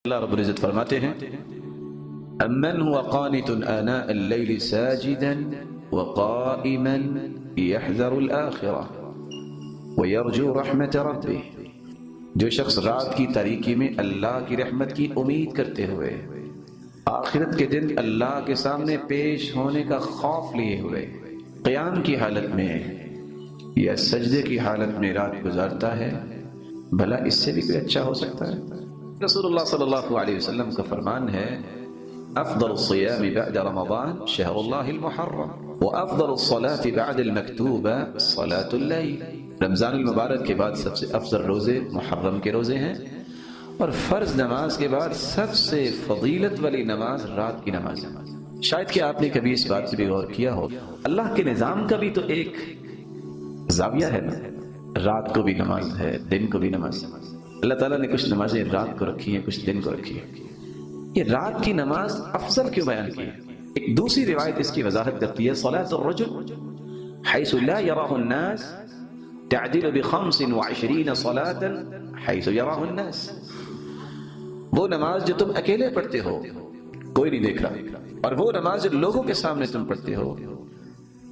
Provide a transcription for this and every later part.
اللہ رب العزت فرماتے ہیں امن هو قانت آناء اللیل ساجدا وقائما يحذر الآخرة ويرجو رحمة ربه، جو شخص رات کی تاریکی میں اللہ کی رحمت کی امید کرتے ہوئے آخرت کے دن اللہ کے سامنے پیش ہونے کا خوف لیے ہوئے قیام کی حالت میں یا سجدے کی حالت میں رات گزارتا ہے، بھلا اس سے بھی کوئی اچھا ہو سکتا ہے؟ رسول اللہ صلی اللہ علیہ وسلم کا فرمان ہے افضل الصيام بعد رمضان شهر الله المحرم وافضل الصلاة بعد المكتوبة صلاة الليل، رمضان المبارک کے بعد سب سے افضل روزے محرم کے روزے ہیں، اور فرض نماز کے بعد سب سے فضیلت والی نماز رات کی نماز ہے۔ شاید کہ آپ نے کبھی اس بات پہ بھی غور کیا ہو، اللہ کے نظام کا بھی تو ایک زاویہ ہے نا، رات کو بھی نماز ہے، دن کو بھی نماز ہے۔ اللہ تعالیٰ نے کچھ نمازیں رات کو رکھی ہیں، کچھ دن کو رکھی ہیں۔ یہ رات کی نماز افضل کیوں بیان کی ہے؟ ایک دوسری روایت اس کی وضاحت کرتی ہے صلاة الرجل حيث لا يراه الناس تعدل ب25 صلاة حيث يراه الناس، وہ نماز جو تم اکیلے پڑھتے ہو کوئی نہیں دیکھ رہا، اور وہ نماز جو لوگوں کے سامنے تم پڑھتے ہو،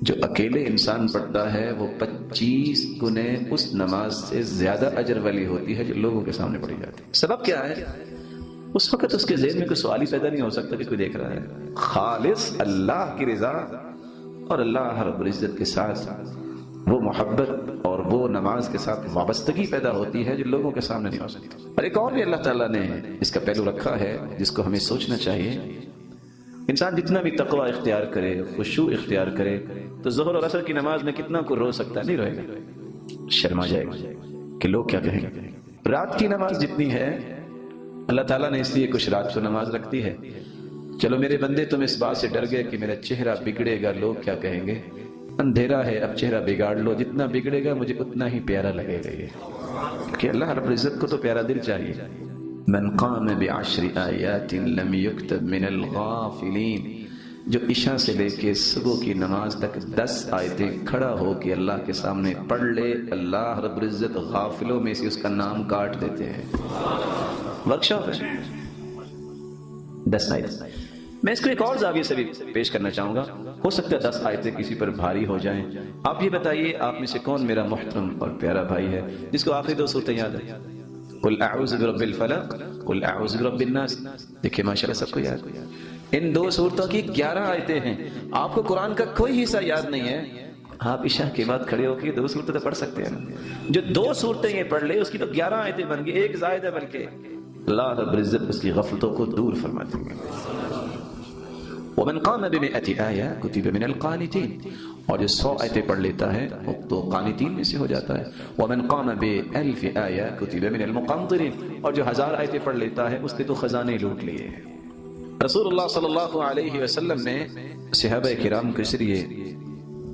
جو اکیلے انسان پڑھتا ہے وہ 25 گنے اس نماز سے زیادہ اجر والی ہوتی ہے جو لوگوں کے سامنے پڑھی جاتی ہے۔ سبب کیا ہے؟ اس وقت اس کے ذہن میں کوئی سوال ہی پیدا نہیں ہو سکتا کہ کوئی دیکھ رہا ہے، خالص اللہ کی رضا اور اللہ رب العزت کے ساتھ وہ محبت اور وہ نماز کے ساتھ وابستگی پیدا ہوتی ہے جو لوگوں کے سامنے نہیں ہو سکتی۔ اور ایک اور بھی اللہ تعالیٰ نے اس کا پہلو رکھا ہے جس کو ہمیں سوچنا چاہیے، انسان جتنا بھی تقوی اختیار کرے، خشوع اختیار کرے، تو ظہر اور عصر کی نماز میں کتنا کو رو سکتا ہے؟ نہیں روئے گا، شرما جائے گا کہ لوگ کیا کہیں گے۔ رات کی نماز جتنی ہے اللہ تعالیٰ نے اس لیے کچھ رات کو نماز رکھتی ہے، چلو میرے بندے تم اس بات سے ڈر گئے کہ میرا چہرہ بگڑے گا، لوگ کیا کہیں گے، اندھیرا ہے اب چہرہ بگاڑ لو، جتنا بگڑے گا مجھے اتنا ہی پیارا لگے گا، یہ کہ اللہ رب العزت کو تو پیارا دل چاہیے۔ من قام بعشر آیات لم یکتب من الغافلین، جو عشاء سے لے کے صبح کی نماز تک 10 آیتیں کھڑا ہو کے اللہ کے سامنے پڑھ لے، اللہ رب العزت غافلوں میں سے اس کا نام کاٹ دیتے ہیں۔ ورکشاپ ہے 10 آیتیں۔ میں اس کو ایک اور زاویے سے بھی پیش کرنا چاہوں گا، ہو سکتا ہے 10 آیتیں کسی پر بھاری ہو جائیں۔ آپ یہ بتائیے آپ میں سے کون میرا محترم اور پیارا بھائی ہے جس کو آخری 2 سورتیں یاد ہیں؟ قل اعوذ برب الفلق، قل اعوذ برب الناس، دیکھیں ماشاءاللہ سب کو یاد۔ ان 2 سورتوں کی 11 آیتیں ہیں، آپ کو قرآن کا کوئی حصہ یاد نہیں ہے، آپ عشاء کے بعد کھڑے ہو کے 2 سورتیں تو پڑھ سکتے ہیں۔ جو 2 سورتیں یہ پڑھ لے اس کی تو 11 آیتیں بن گئی، ایک زائد ہے، بلکہ اللہ رب العزت اس کی غفلتوں کو دور فرماتے ہیں۔ ومن قام ب100 آیہ کتب من القانتین، اور جو 100 آیتیں پڑھ لیتا ہے وہ تو قانتین میں سے ہو جاتا ہے۔ ومن قام ب1000 آیہ کتب من المقنطرین، اور جو 1000 آیتیں پڑھ لیتا ہے اس نے تو خزانے لوٹ لیے۔ رسول اللہ صلی اللہ علیہ وسلم نے صحابہ کرام کے ذریعے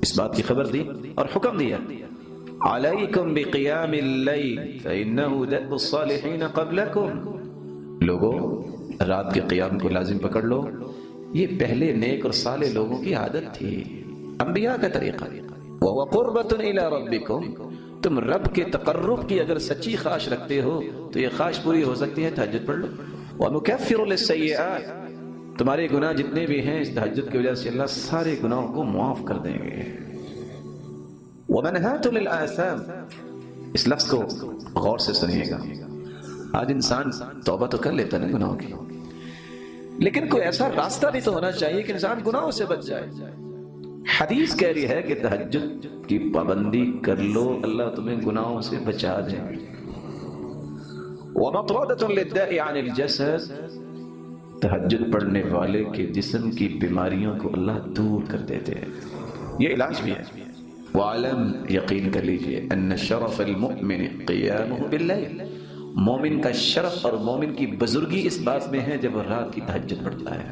اس بات کی خبر دی اور حکم دیا علیکم بقیام اللیل فإنہ دأب الصالحین قبلکم، لوگو رات کے قیام کو لازم پکڑ لو، یہ پہلے نیک اور صالح لوگوں کی عادت تھی، انبیاء کا طریقہ۔ وَهُوَ قُرْبَةٌ إِلَىٰ رَبِّكُمْ، تم رب کے تقرب کی اگر سچی خواہش رکھتے ہو تو یہ خواہش پوری ہو سکتی ہے، تہجد پڑھ لو۔ وَمُكَفِّرُ لِلسَّيِّئَاتِ، تمہارے گناہ جتنے بھی ہیں اس تہجد کی وجہ سے اللہ سارے گناہوں کو معاف کر دیں گے۔ وَمَنْهَاتُ لِلْآثَامِ، اس لفظ کو غور سے سنیے گا۔ آج انسان توبہ تو کر لیتا ہے گناہوں کی، لیکن کوئی ایسا راستہ بھی تو ہونا چاہیے کہ انسان گناہوں سے بچ جائے۔ حدیث کہہ رہی ہے کہ تہجد کی پابندی کر لو، اللہ تمہیں گناہوں سے بچا دے۔ وَمَطْرَدَةٌ لِلدَّاءِ عَنِ الْجَسَدِ، تہجد پڑھنے والے کے جسم کی بیماریوں کو اللہ دور کر دیتے ہیں، یہ علاج بھی ہے۔ وَعَلَمْ، یقین کر لیجئے، أَنَّ شَرَفَ الْمُؤْمِنِ قِيَامُهُ بِاللَّيْلِ، مومن کا شرف اور مومن کی بزرگی اس بات میں ہے جب وہ رات کی تہجد پڑھتا ہے۔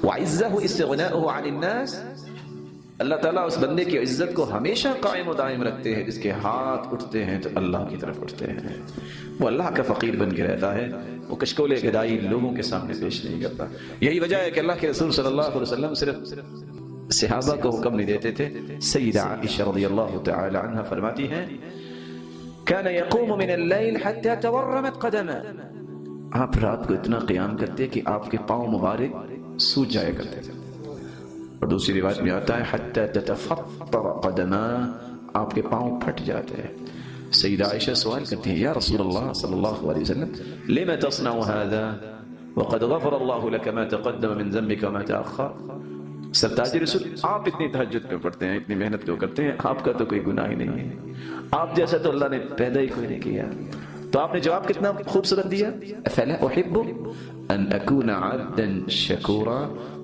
وَعِزَّهُ اسْتِغْنَاؤُهُ عَنِ النَّاسِ، اللہ تعالیٰ اس بندے کی عزت کو ہمیشہ قائم و دائم رکھتے ہیں، جس کے ہاتھ اٹھتے ہیں تو اللہ کی طرف اٹھتے ہیں، وہ اللہ کا فقیر بن کے رہتا ہے، وہ کشکول گدائی لوگوں کے سامنے پیش نہیں کرتا۔ یہی وجہ ہے کہ اللہ کے رسول صلی اللہ علیہ وسلم صرف صحابہ کو حکم نہیں دیتے تھے، سیدہ عائشہ رضی اللہ تعالی عنہ فرماتی ہیں كان يقوم من الليل حتى تورمت قدمه، آپ رات کو اتنا قیام کرتے کہ آپ کے پاؤں مبارک سوج جایا کرتے تھے. اور دوسری روایت میں آتا ہے حتی تتفطر قدما، آپ کے پاؤں پھٹ جاتے ہیں. سیدہ عائشہ سوال کرتی ہیں یا رسول اللہ صلی اللہ علیہ وسلم لما تصنع هذا وقد غفر الله لك ما تقدم من ذنبك وما تأخر. سرتاج رسول، آپ اتنی تہجد کیوں پڑھتے ہیں، اتنی محنت کیوں کرتے ہیں، آپ کا تو کوئی گناہ ہی نہیں ہے، آپ جیسا تو اللہ نے پیدا ہی کوئی نہیں کیا. تو آپ نے جواب کتنا خوبصورت دیا، فلا احب ان اکون عبدا شکورا.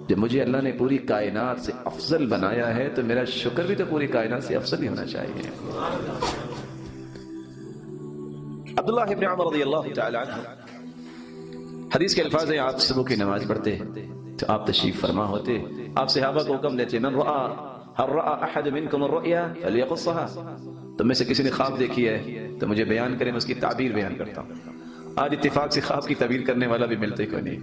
جب مجھے اللہ نے پوری کائنات سے افضل بنایا ہے تو میرا شکر بھی تو پوری کائنات سے افضل ہی ہونا چاہیے. عبداللہ ابن عمر رضی اللہ تعالی عنہ حدیث کے الفاظ ہیں، آپ صبح کی نماز پڑھتے تو آپ تشریف فرما ہوتے، آپ صحابہ کو حکم دیتے من رأى هل رأى احد منكم الرؤيا فليقصها. تو میں سے کسی نے خواب دیکھی ہے تو مجھے بیان کریں، میں اس کی تعبیر بیان کرتا ہوں. آج اتفاق سے خواب کی تعبیر کرنے والا بھی ملتے کوئی نہیں.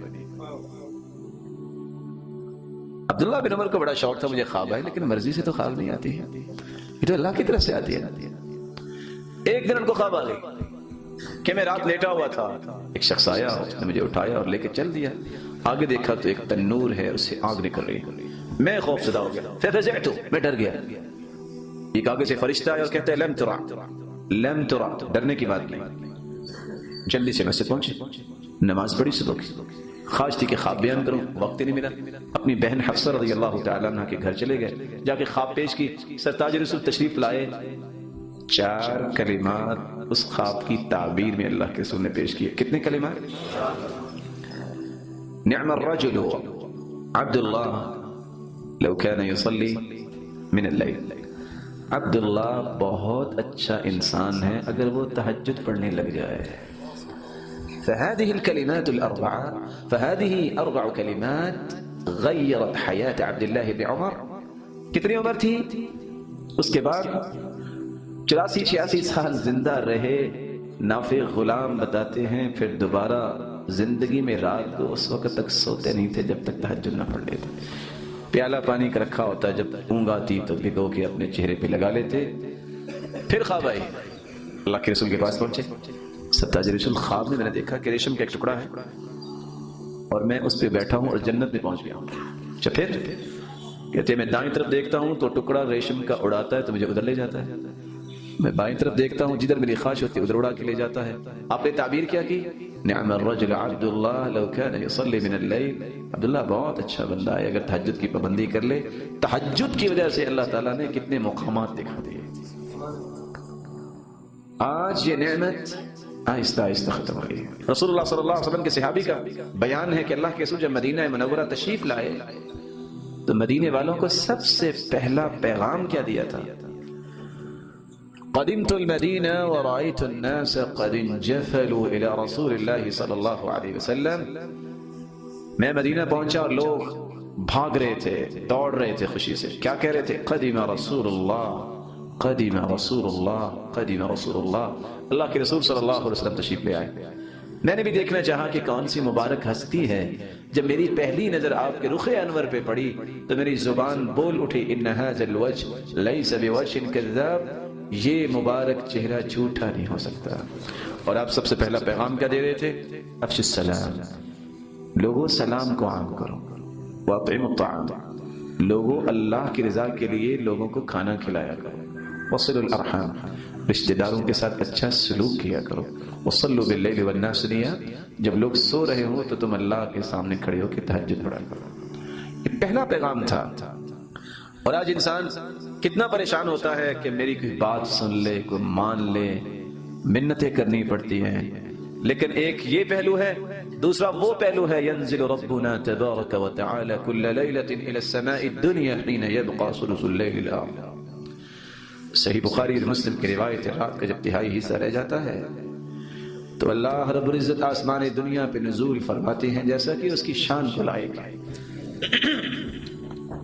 عبداللہ بن عمر کو بڑا شوق تھا مجھے خواب آئے، لیکن مرضی سے تو خواب نہیں آتی ہے، یہ تو اللہ کی طرف سے آتی ہے. ایک دن ان کو خواب آ گئی کہ میں رات لیٹا ہوا تھا، ایک شخص آیا، اس نے مجھے اٹھایا اور لے کے چل دیا. آگے دیکھا تو ایک تنور ہے، اس سے آگ نکل رہی ہے. میں خوف زدہ ہو گیا، ففزعت، میں ڈر گیا. ایک آگے سے فرشتہ آیا اور کہتا ہے لم ترى، لم ترى، ڈرنے کی بات نہیں. جلدی سے مسجد پہنچے، نماز پڑھی صبح کی. خواہش تھی کہ خواب بیان کروں، وقت ہی نہیں ملا. اپنی بہن حفصہ رضی اللہ تعالیٰ عنہ کے گھر چلے گئے، جا کے خواب پیش کی. سرتاج رسول تشریف لائے، 4 کلمات اس خواب کی تعبیر میں اللہ کے رسول نے پیش کیے. کتنے کلمات؟ نعم الرجل عبد اللہ لو كان يصلي من الليل. عبداللہ بہت اچھا انسان ہے اگر وہ تہجد پڑھنے لگ جائے. فهذه الكلمات الأربعة، فهذه 4 كلمات غيرت حياة عبد الله بن عمر. کتنی عمر تھی؟ اس کے بعد 84-86 سال زندہ رہے. نافع غلام بتاتے ہیں پھر دوبارہ زندگی میں رات کو اس وقت تک سوتے نہیں تھے جب تک تہجد نہ پڑھ لیتے. پیالہ پانی کا رکھا ہوتا، جب اونگ آتی تو بھگو کے اپنے چہرے پہ لگا لیتے. پھر خواب آئی، اللہ کے رسول کے پاس پہنچے. سرتاج رسول، خواب میں نے دیکھا کہ ریشم کا ایک ٹکڑا ہے اور میں اس پہ بیٹھا ہوں اور جنت میں پہنچ گیا ہوں. پھر کہتے میں دائیں طرف دیکھتا ہوں تو ٹکڑا ریشم کا اڑاتا ہے تو مجھے ادھر لے جاتا ہے. میں بائیں طرف دیکھتا ہوں جدھر میری خواہش ہوتی ہے ادھر اڑا کے لے جاتا ہے. آپ نے تعبیر کیا کی، نعم الرجل عبد اللہ لو كان يصلي من الليل. عبداللہ بہت اچھا بندہ ہے اگر تہجد کی پابندی کر لے. تہجد کی وجہ سے اللہ تعالیٰ نے کتنے مقامات دکھا دیے. آج یہ نعمت آہستہ آہستہ ختم ہو گئی. رسول اللہ صلی اللہ علیہ وسلم کے صحابی کا بیان ہے کہ اللہ کے رسول جب مدینہ منورہ تشریف لائے تو مدینے والوں کو سب سے پہلا پیغام کیا دیا تھا؟ قدمت المدینہ ورأیت الناس قد انجفلوا الى رسول اللہ صلی اللہ علیہ وسلم. میں مدینہ پہنچا اور لوگ بھاگ رہے تھے، دوڑ رہے تھے خوشی سے. کیا کہہ رہے تھے؟ قدم رسول اللہ، قدم رسول اللہ، قدم رسول اللہ. اللہ کے رسول صلی اللہ علیہ وسلم تشریف لے آئے. میں نے بھی دیکھنا چاہا کہ کون سی مبارک ہستی ہے. جب میری پہلی نظر آپ کے رخ انور پہ پڑی تو میری زبان بول اٹھی ان هذا الوجه ليس بوجه كذاب، یہ مبارک چہرہ جھوٹا نہیں ہو سکتا. اور آپ سب سے پہلا پیغام کیا دے رہے تھے؟ افش السلام، لوگوں سلام کو عام کرو. واطعموا الطعام، لوگوں اللہ کی رضا کے لیے لوگوں کو کھانا کھلایا کرو. وصلوا الارحام، رشتہ داروں کے ساتھ اچھا سلوک کیا کرو. وصلوا باللیل والناس نیام، جب لوگ سو رہے ہو تو تم اللہ کے سامنے کھڑے ہو کے تہجد پڑھا کرو. یہ پہلا پیغام تھا. اور آج انسان کتنا پریشان ہوتا ہے کہ میری کوئی بات سن لے، کوئی مان لے. منتیں کرنی پڑتی ہیں. لیکن ایک یہ پہلو ہے، دوسرا وہ پہلو ہے ينزل ربنا تبارک وتعالى كل ليلة الى السماء الدنيا حين يبقى ثلث الليل الاخر. صحیح بخاری اور مسلم کی روایت ہے، رات کا جب تہائی حصہ رہ جاتا ہے تو اللہ رب العزت آسمان دنیا پہ نزول فرماتے ہیں جیسا کہ اس کی شان کو لائق ہے.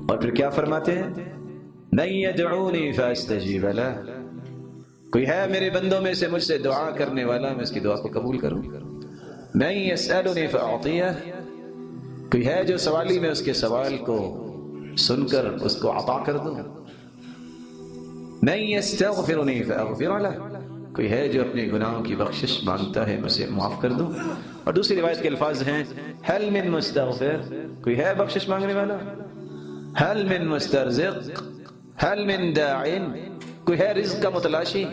اور پھر کیا فرماتے ہیں؟ من يدعوني فاستجیب له، کوئی ہے میرے بندوں میں سے مجھ سے دعا کرنے والا، میں اس کی دعا کو قبول کروں. من يسألني فأعطيه، کوئی ہے جو سوالی میں اس کے سوال کو سن کر اس کو عطا کر دوں. من يستغفرني فأغفر له، کوئی ہے جو اپنے گناہوں کی بخشش مانگتا ہے مجھے معاف کر دو؟ اور دوسری روایت کے الفاظ ہیں هل من مستغفر، کوئی ہے بخشش مانگنے والا؟ هل من مسترزق، هل من داع، کوئی ہے رزق کا متلاشی؟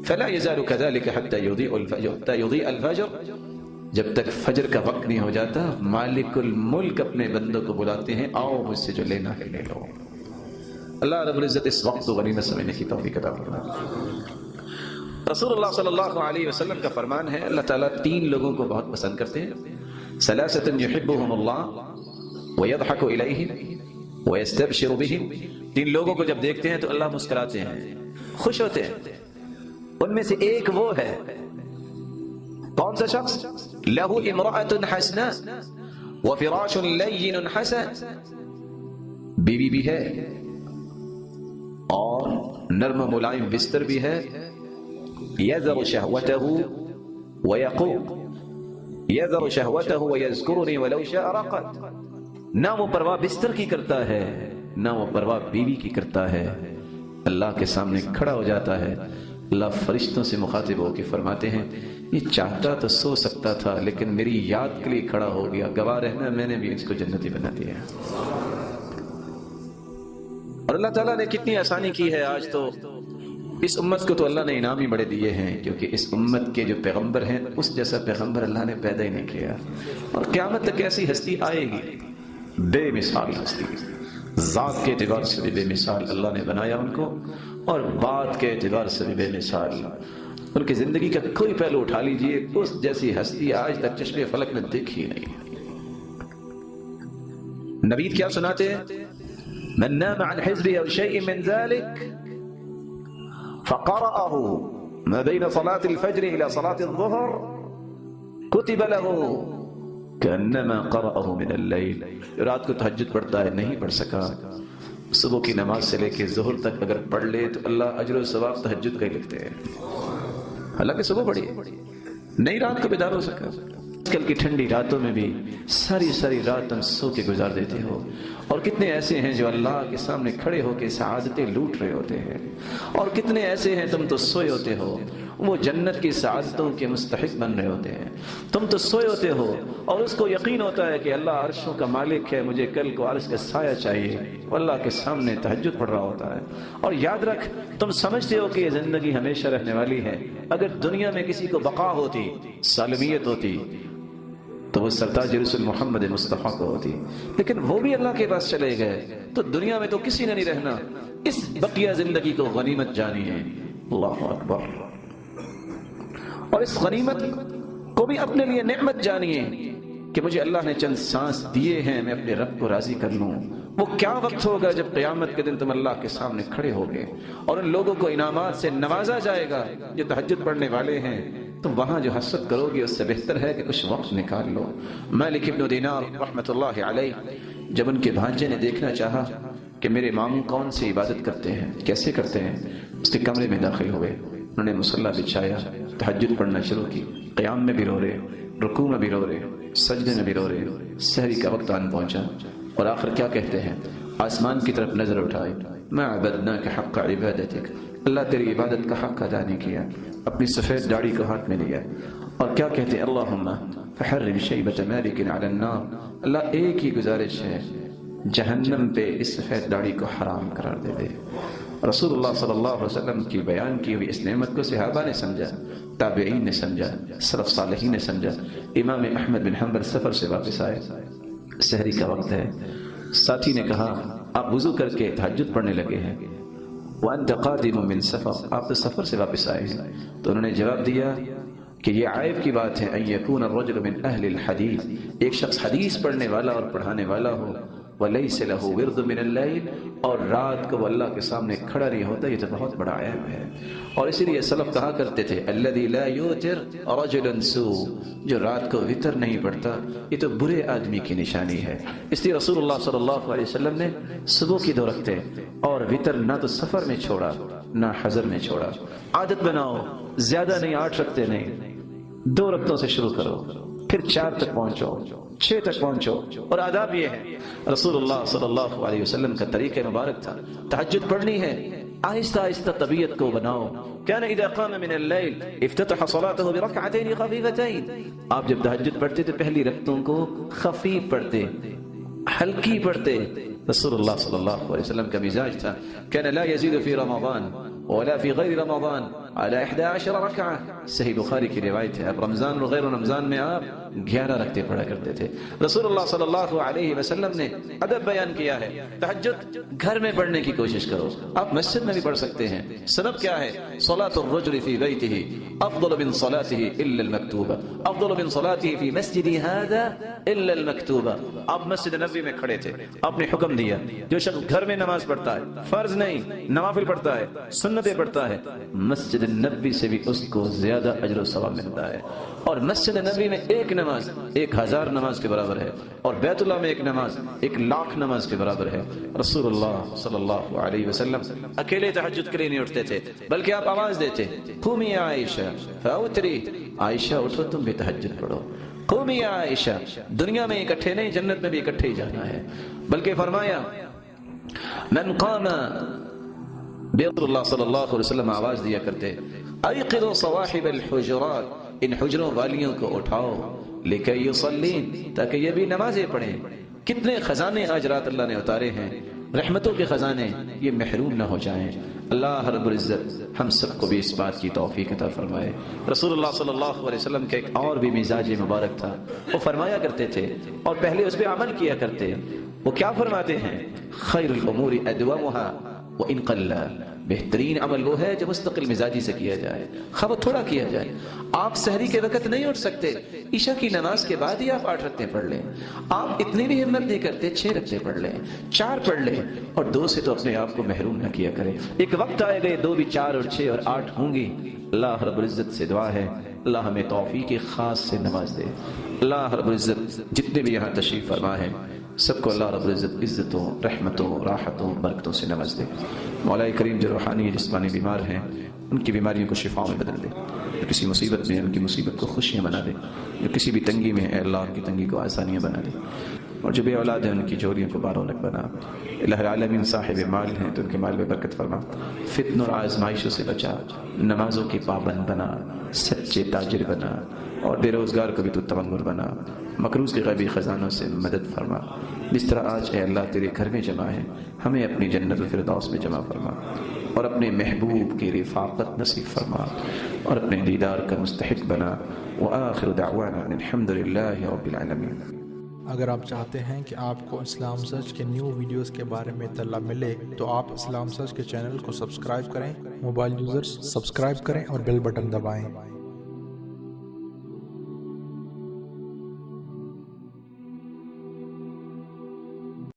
فلا يزال كذلك حتى يضيء الفجر، جب تک فجر کا وقت نہیں ہو جاتا مالک الملک اپنے بندوں کو بلاتے ہیں آؤ مجھ سے جو لینا ہے لے لو۔ اللہ رب العزت اس وقت کو غنیمت سمجھنے کی توفیق عطا فرمائے۔ رسول اللہ صلی اللہ علیہ وسلم کا فرمان ہے اللہ تعالیٰ 3 لوگوں کو بہت پسند کرتے ہیں، ثلاثة يحبهم اللہ ويضحك إليهم ويستبشر بهم، 3 لوگوں کو جب دیکھتے ہیں تو اللہ مسکراتے ہیں، خوش ہوتے ہیں۔ ان میں سے ایک وہ ہے، کون سا شخص؟ له امرأة حسناء وفراش لين حسن، بیوی بھی ہے اور نرم ملائم بستر بھی ہے، يذر شهوته ويقوم، يذر شهوته ويذكرني ولو شاء رقد، نہ وہ پرواہ بستر کی کرتا ہے نہ وہ پرواہ بیوی کی کرتا ہے، اللہ کے سامنے کھڑا ہو جاتا ہے۔ اللہ فرشتوں سے مخاطب ہو کے فرماتے ہیں یہ چاہتا تو سو سکتا تھا لیکن میری یاد کے لیے کھڑا ہو گیا، گواہ رہنا میں نے بھی اس کو جنتی بنا دیا۔ اور اللہ تعالیٰ نے کتنی آسانی کی ہے، آج تو اس امت کو تو اللہ نے انعام ہی بڑے دیے ہیں، کیونکہ اس امت کے جو پیغمبر ہیں اس جیسا پیغمبر اللہ نے پیدا ہی نہیں کیا، اور قیامت تک ایسی ہستی آئے گی بے مثال ہستی، ذات کے اعتبار سے بھی بے مثال اللہ نے بنایا ان کو، اور بات کے اعتبار سے بھی بے مثال۔ ان کی زندگی کا کوئی پہلو اٹھا لیجئے اس جیسی ہستی آج تک چشم فلک میں دیکھی نہیں۔ نبی کیا سناتے ہیں؟ من نام عن حزبه او شيء من ذلك فقرأه ما بين صلاة الفجر إلى صلاة الظهر كتب له كأنما قرأه من الليل، رات کو تہجد پڑھتا ہے نہیں پڑھ سکا، صبح کی نماز سے لے کے ظہر تک اگر پڑھ لے تو اللہ اجر و ثواب تہجد کا ہی لکھتے ہیں، حالانکہ صبح پڑھی نہیں رات کو بیدار ہو سکا۔ آج کل کی ٹھنڈی راتوں میں بھی ساری رات تم سو کے گزار دیتے ہو، اور کتنے ایسے ہیں جو اللہ کے سامنے کھڑے ہو کے سعادتیں لوٹ رہے ہوتے ہیں، اور کتنے ایسے ہیں تم تو سوئے ہوتے ہو وہ جنت کی سعادتوں کے مستحق بن رہے ہوتے ہیں، تم تو سوئے ہوتے ہو اور اس کو یقین ہوتا ہے کہ اللہ عرشوں کا مالک ہے، مجھے کل کو عرش کا سایہ چاہیے، وہ اللہ کے سامنے تہجد پڑھ رہا ہوتا ہے۔ اور یاد رکھ تم سمجھتے ہو کہ یہ زندگی ہمیشہ رہنے والی ہے، اگر دنیا میں کسی کو بقا ہوتی، سالمیت ہوتی، تو وہ سرتاج رسول محمد مصطفیٰ کو ہوتی، لیکن وہ بھی اللہ کے پاس چلے گئے، تو دنیا میں تو کسی نے نہیں رہنا۔ اس بقیہ زندگی کو غنیمت جانیے، اللہ اکبر، اور اس غنیمت کو بھی اپنے لیے نعمت جانیے کہ مجھے اللہ نے چند سانس دیے ہیں، میں اپنے رب کو راضی کر لوں۔ وہ کیا وقت ہوگا جب قیامت کے دن تم اللہ کے سامنے کھڑے ہوگے اور ان لوگوں کو انعامات سے نوازا جائے گا جو تہجد پڑھنے والے ہیں، تم وہاں جو حسرت کرو گے اس سے بہتر ہے کہ کچھ وقت نکال لو۔ مالک ابن دینار رحمۃ اللہ علیہ جب ان کے بھانجے نے دیکھنا چاہا کہ میرے ماموں کون سی عبادت کرتے ہیں، کیسے کرتے ہیں، اس کے کمرے میں داخل ہوئے، انہوں نے مصلی بچھایا، تہجد پڑھنا شروع کی، قیام میں بھی رو رہے، رکوع میں بھی رو رہے، سجدے میں بھی رو رہے، سحری کا وقت آن پہنچا، اور آخر کیا کہتے ہیں؟ آسمان کی طرف نظر اٹھائی، ما عبدناک حق عبادتک، اللہ تیری عبادت کا حق ادا نہیں کیا، اپنی سفید داڑھی کو ہاتھ میں لیا، اور کیا کہتے ہیں؟ اللہم فحرم شیبۃ مالک علی النار، اللہ ایک ہی گزارش ہے، جہنم پہ اس سفید داڑھی کو حرام قرار دے دے۔ رسول اللہ صلی اللہ علیہ وسلم کی بیان کی ہوئی اس نعمت کو صحابہ نے سمجھا، تابعین نے سمجھا، سلف صالحین نے سمجھا۔ امام احمد بن حنبل سفر سے واپس آئے، سحری کا وقت ہے، ساتھی نے کہا آپ وضو کر کے تہجد پڑھنے لگے ہیں، وانت قادم من سفر، آپ تو سفر سے واپس آئے ہیں، تو انہوں نے جواب دیا کہ یہ عیب کی بات ہے، ان یکون الرجل من اہل الحدیث، ایک شخص حدیث پڑھنے والا اور پڑھانے والا ہو، ولیس لہ ورد من اللیل، اور رات کو وہ اللہ کے سامنے کھڑا نہیں ہوتا، یہ تو بہت بڑا عیب ہے۔ اور اسی لیے سلف کہا کرتے تھے الذی لا یوتر رجل سوء، جو رات کو وتر نہیں پڑھتا یہ تو برے آدمی کی نشانی ہے۔ اس لیے رسول اللہ صلی اللہ علیہ وسلم نے صبح کی 2 رکعتیں اور وتر نہ تو سفر میں چھوڑا نہ حضر میں چھوڑا۔ عادت بناؤ، زیادہ نہیں، 8 رکعتیں نہیں، 2 رکعتوں سے شروع کرو، پھر 4 تک پہنچو، 6 تک پہنچو۔ اور آداب یہ ہے، رسول اللہ صلی اللہ علیہ وسلم کا طریقہ مبارک تھا، تہجد پڑھنی ہے آہستہ آہستہ طبیعت کو بناؤ. كان اذا قام من الليل افتتح صلاته بركعتين خفيفتين. آپ جب تہجد پڑھتے تو پہلی رکعتوں کو خفیف پڑھتے، ہلکی پڑھتے. رسول اللہ صلی اللہ علیہ وسلم کا مزاج تھا كان لا يزيد في رمضان ولا في غير رمضان على 11 ركعة. صحیح بخاری کی روایت ہے. اب رمضان اور غیر رمضان میں آپ 11 رکعتیں پڑھا کرتے تھے. رسول اللہ صلی اللہ علیہ وسلم نے ادب بیان کیا ہے. تہجد گھر میں پڑھنے کی کوشش کرو. آپ مسجد میں بھی پڑھ سکتے ہیں. سبب کیا ہے؟ صلاة الرجل في بيته افضل من صلاته الا المكتوبة، افضل من صلاته في مسجد هذا الا المكتوبة. آپ مسجد نبوی میں کھڑے تھے، آپ نے حکم دیا جو شخص گھر میں نماز پڑھتا ہے، فرض نہیں نوافل پڑھتا ہے، سنتیں پڑھتا ہے، مسجد نبوی سے بھی اس کو زیادہ اجر و ثواب ملتا ہے. اور مسجد نبوی میں ایک نماز 1000 نماز کے برابر ہے، اور بیت اللہ میں ایک نماز 1,00,000 نماز کے برابر ہے. رسول اللہ صلی اللہ علیہ وسلم اکیلے تہجد کے لیے نہیں اٹھتے تھے، بلکہ آپ آواز دیتے، قومی یا عائشہ فاوتری، عائشہ اٹھو تم بھی تہجد پڑھو. قومی یا عائشہ، دنیا میں اکٹھے نہیں، جنت میں بھی اکٹھے ہی جانا ہے. بلکہ فرمایا من قام، رسول اللہ صلی اللہ علیہ وسلم آواز دیا کرتے، ایقظوا صواحب الحجرات، ان حجروں والیوں کو اٹھاؤ، لکی یصلین، تاکہ یہ بھی نمازیں پڑھیں. کتنے خزانے آج رات اللہ نے اتارے ہیں، رحمتوں کے خزانے، یہ محروم نہ ہو جائیں. اللہ رب العزت ہم سب کو بھی اس بات کی توفیق عطا فرمائے. رسول اللہ صلی اللہ علیہ وسلم کے ایک اور بھی مزاج مبارک تھا. وہ فرمایا کرتے تھے اور پہلے اس پہ عمل کیا کرتے. وہ کیا فرماتے ہیں؟ خیر الامور ادومها وان قل، بہترین عمل وہ ہے جو مستقل مزاجی سے کیا جائے، خواہ تھوڑا کیا جائے. آپ سحری کے وقت نہیں اٹھ سکتے، عشاء کی نماز کے بعد ہی آپ 8 رکعتیں پڑھ لیں. آپ اتنی بھی ہمت نہیں کرتے، 6 رکعتیں پڑھ لیں، 4 پڑھ لیں، اور 2 سے تو اپنے آپ کو محروم نہ کیا کریں. ایک وقت آئے گا 2 بھی 4 اور 6 اور 8 ہوں گی. اللہ رب العزت سے دعا ہے اللہ ہمیں توفیق خاص سے نواز دے. اللہ رب العزت جتنے بھی یہاں تشریف فرما ہے سب کو اللہ رب العزت عزتوں، رحمتوں، راحتوں، برکتوں سے نواز دے. مولا کریم جو روحانی جسمانی بیمار ہیں ان کی بیماریوں کو شفاؤں میں بدل دے. جو کسی مصیبت میں ان کی مصیبت کو خوشیاں بنا دے. جو کسی بھی تنگی میں ہے اللہ ان کی تنگی کو آسانیاں بنا دے. اور جو بے اولاد ہیں ان کی جوڑیوں کو بارونق بنا. الہ العالمین صاحب مال ہیں تو ان کے مال میں برکت فرما. فتن اور آزمائشوں سے بچا. نمازوں کی پابند بنا. سچے تاجر بنا. اور بے روزگار کو بھی تو تمنگر بنا. مقروض کے غیبی خزانوں سے مدد فرما. جس طرح آج اے اللہ تیرے گھر میں جمع ہے ہمیں اپنی جنت الفردوس میں جمع فرما، اور اپنے محبوب کی رفاقت نصیب فرما، اور اپنے دیدار کا مستحق بنا. وآخر دعوانا الحمد للہ رب العالمین. اگر آپ چاہتے ہیں کہ آپ کو اسلام سرچ کے نیو ویڈیوز کے بارے میں اطلاع ملے تو آپ اسلام سرچ کے چینل کو سبسکرائب کریں. موبائل یوزرز سبسکرائب کریں اور بیل بٹن دبائیں.